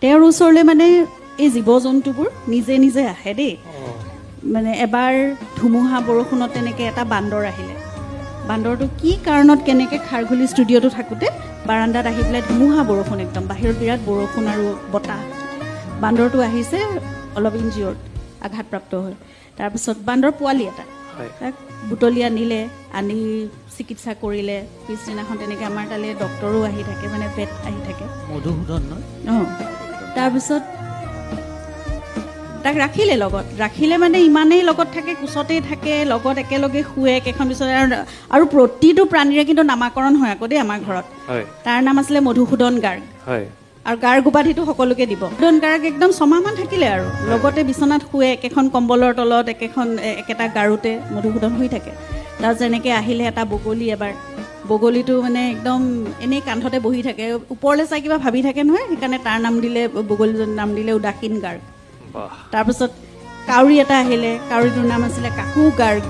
তেওঁৰ ওচৰলৈ মানে এই জীৱ জন্তুবোৰ নিজে নিজে আহে দেই মানে এবাৰ ধুমুহা বৰষুণত তেনেকৈ এটা বান্দৰ আহিলে বান্দৰটো কি কাৰণত কেনেকৈ খাৰঘুলি ষ্টুডিঅ'টো থাকোঁতে বাৰাণ্ডাত আহি পেলাই ধুমুহা বৰষুণ একদম বাহিৰত বিৰাট বৰষুণ আৰু বতাহ বান্দৰটো আহিছে অলপ ইনজিঅ'ৰ্ড আঘাতপ্ৰাপ্ত হৈ তাৰপিছত বান্দৰ পোৱালি এটা তাক বুটলি আনিলে আনি চিকিৎসা কৰিলে পিছদিনাখন তেনেকৈ আমাৰ তালৈ ডক্টৰো আহি থাকে মানে ভেট আহি থাকে মধুসূদন অঁ তাৰপিছত তাক ৰাখিলে মানে ইমানেই লগত থাকে কোচতেই থাকে লগত একেলগে শুৱে একেখন পিছত আৰু প্ৰতিটো প্ৰাণীৰে কিন্তু নামাকৰণ হয় আকৌ দেই আমাৰ ঘৰত তাৰ নাম আছিলে মধুসূদন গাৰ্গ আৰু গাৰ্গ উপাধিটো সকলোকে দিব মধুসূদন গাৰ্গ একদম 6 মাহমান থাকিলে আৰু লগতে বিচনাত শুৱে একেখন কম্বলৰ তলত একেটা গাৰুতে মধুসূদন শুই থাকে তাৰপিছত এনেকৈ আহিলে এটা বগলী এবাৰ বগলীটো মানে একদম এনেই কান্ধতে বহি থাকে ওপৰলৈ চাই কিবা ভাবি থাকে নহয় সেইকাৰণে তাৰ নাম দিলে বগলীজনীৰ নাম দিলে উদাসীন গাৰ্গ তাৰপিছত কাউৰী এটা আহিলে কাউৰীটোৰ নাম আছিলে কাকু গাৰ্গ